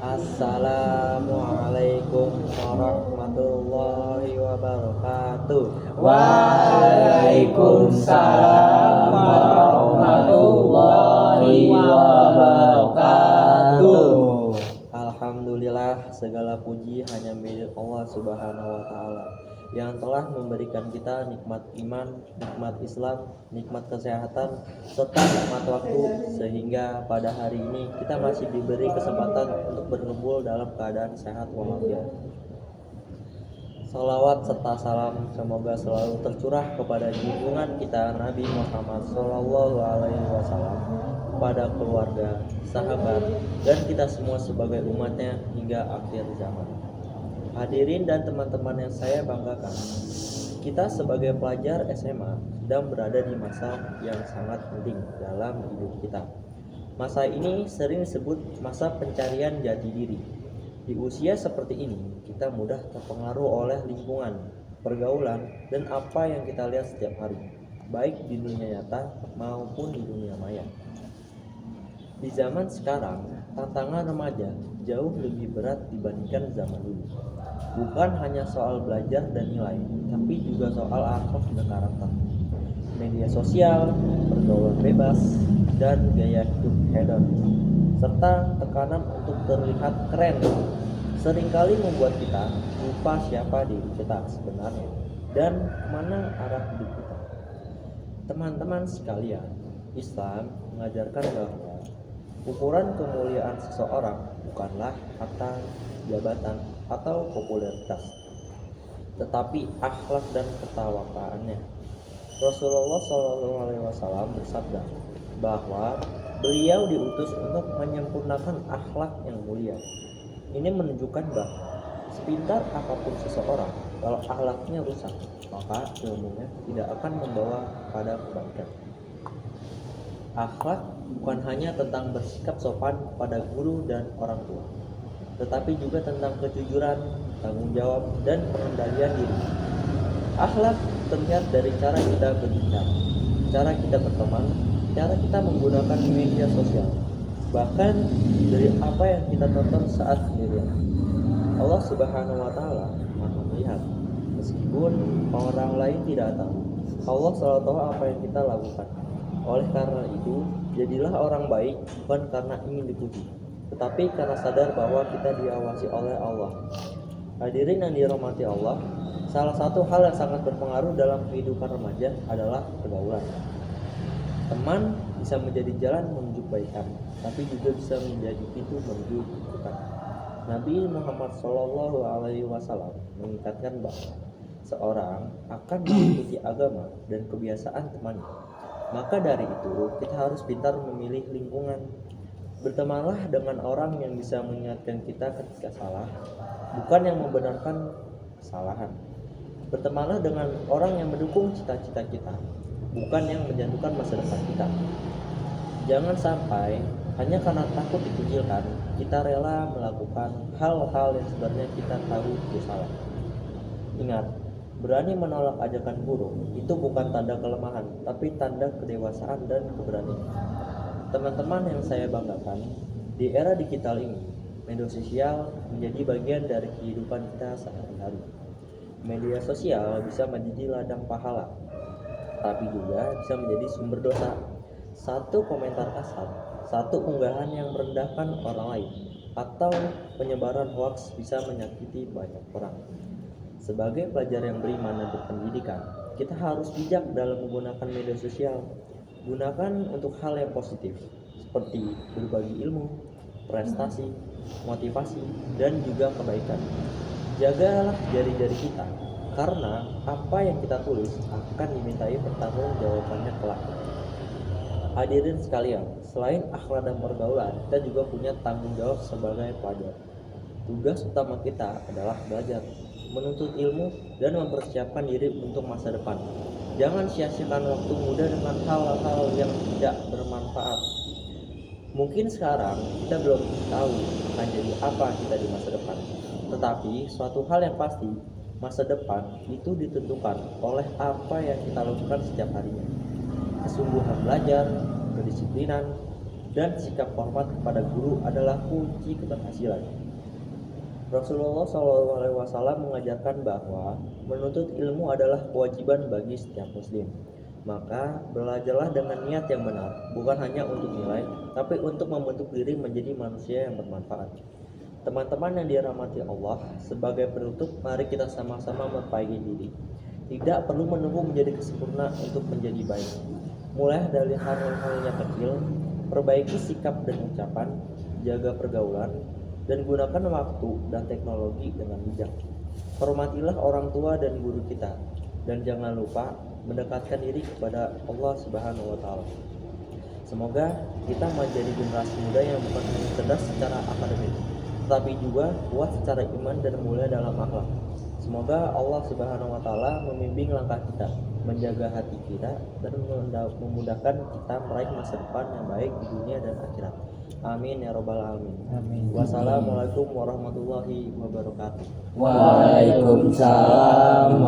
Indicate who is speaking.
Speaker 1: Assalamualaikum warahmatullahi wabarakatuh.
Speaker 2: Waalaikumsalam warahmatullahi wabarakatuh.
Speaker 1: Alhamdulillah, segala puji hanya milik Allah Subhanahu wa taala yang telah memberikan kita nikmat iman, nikmat Islam, nikmat kesehatan, serta nikmat waktu, sehingga pada hari ini kita masih diberi kesempatan untuk berkumpul dalam keadaan sehat walafiat. Salawat serta salam semoga selalu tercurah kepada junjungan kita Nabi Muhammad SAW, kepada keluarga, sahabat, dan kita semua sebagai umatnya hingga akhir zaman. Hadirin dan teman-teman yang saya banggakan, kita sebagai pelajar SMA sedang berada di masa yang sangat penting dalam hidup kita. Masa ini sering disebut masa pencarian jati diri. Di usia seperti ini, kita mudah terpengaruh oleh lingkungan, pergaulan, dan apa yang kita lihat setiap hari, baik di dunia nyata maupun di dunia maya. Di zaman sekarang, tantangan remaja jauh lebih berat dibandingkan zaman dulu. Bukan hanya soal belajar dan nilai, tapi juga soal akhlak dan karakter. Media sosial, pergaulan bebas, dan gaya hidup hedon, serta tekanan untuk terlihat keren seringkali membuat kita lupa siapa diri kita sebenarnya dan kemana arah hidup kita. Teman-teman sekalian, Islam mengajarkan bahwa ukuran kemuliaan seseorang bukanlah harta, jabatan, atau popularitas, tetapi akhlak dan ketawakalannya. Rasulullah SAW bersabda bahwa beliau diutus untuk menyempurnakan akhlak yang mulia. Ini menunjukkan bahwa sepintar apapun seseorang, kalau akhlaknya rusak, maka ilmunya tidak akan membawa pada kebaikan. Akhlak bukan hanya tentang bersikap sopan pada guru dan orang tua, tetapi juga tentang kejujuran, tanggung jawab, dan pengendalian diri. Akhlak terlihat dari cara kita berbicara, cara kita berteman, cara kita menggunakan media sosial, bahkan dari apa yang kita tonton saat sendirian. Allah Subhanahu wa taala Maha melihat, meskipun orang lain tidak tahu. Allah selalu tahu apa yang kita lakukan. Oleh karena itu, jadilah orang baik bukan karena ingin dipuji, tetapi karena sadar bahwa kita diawasi oleh Allah. Hadirin yang dirahmati Allah, salah satu hal yang sangat berpengaruh dalam kehidupan remaja adalah pergaulan. Teman bisa menjadi jalan menuju kebaikan, tapi juga bisa menjadi pintu menuju keburukan. Nabi Muhammad SAW mengingatkan bahwa seorang akan mengikuti agama dan kebiasaan temannya. Maka dari itu, kita harus pintar memilih lingkungan. Bertemanlah dengan orang yang bisa mengingatkan kita ketika salah, bukan yang membenarkan kesalahan. Bertemanlah dengan orang yang mendukung cita-cita kita, bukan yang menjatuhkan masa depan kita. Jangan sampai hanya karena takut dikucilkan, kita rela melakukan hal-hal yang sebenarnya kita tahu itu salah. Ingat, berani menolak ajakan buruk itu bukan tanda kelemahan, tapi tanda kedewasaan dan keberanian. Teman-teman yang saya banggakan, di era digital ini, media sosial menjadi bagian dari kehidupan kita sehari-hari. Media sosial bisa menjadi ladang pahala, tapi juga bisa menjadi sumber dosa. Satu komentar kasar, satu unggahan yang merendahkan orang lain, atau penyebaran hoaks bisa menyakiti banyak orang. Sebagai pelajar yang beriman dan berpendidikan, kita harus bijak dalam menggunakan media sosial. Gunakan untuk hal yang positif, seperti berbagi ilmu, prestasi, motivasi, dan juga kebaikan. Jagalah jari-jari kita, karena apa yang kita tulis akan dimintai pertanggungjawabannya kelak. Hadirin sekalian, selain akhlak dan pergaulan, kita juga punya tanggung jawab sebagai pelajar. Tugas utama kita adalah belajar, menuntut ilmu, dan mempersiapkan diri untuk masa depan. Jangan sia-siakan waktu muda dengan hal-hal yang tidak bermanfaat. Mungkin sekarang kita belum tahu akan jadi apa kita di masa depan, tetapi suatu hal yang pasti, masa depan itu ditentukan oleh apa yang kita lakukan setiap harinya. Kesungguhan belajar, kedisiplinan, dan sikap hormat kepada guru adalah kunci keberhasilan. Rasulullah SAW mengajarkan bahwa menuntut ilmu adalah kewajiban bagi setiap muslim. Maka belajarlah dengan niat yang benar, bukan hanya untuk nilai, tapi untuk membentuk diri menjadi manusia yang bermanfaat. Teman-teman yang dirahmati Allah, sebagai penutup, mari kita sama-sama memperbaiki diri. Tidak perlu menunggu menjadi sempurna untuk menjadi baik. Mulai dari hal-hal yang kecil, perbaiki sikap dan ucapan, jaga pergaulan, dan gunakan waktu dan teknologi dengan bijak. Hormatilah orang tua dan guru kita, dan jangan lupa mendekatkan diri kepada Allah Subhanahu wa Ta'ala. Semoga kita menjadi generasi muda yang bukan hanya cerdas secara akademik, tetapi juga kuat secara iman dan mulia dalam akhlak. Semoga Allah Subhanahu wa Ta'ala membimbing langkah kita, menjaga hati kita, dan memudahkan kita meraih masa depan yang baik di dunia dan akhirat. Amin ya robbal alamin.
Speaker 2: Amin.
Speaker 1: Wassalamualaikum warahmatullahi wabarakatuh.
Speaker 2: Waalaikumsalam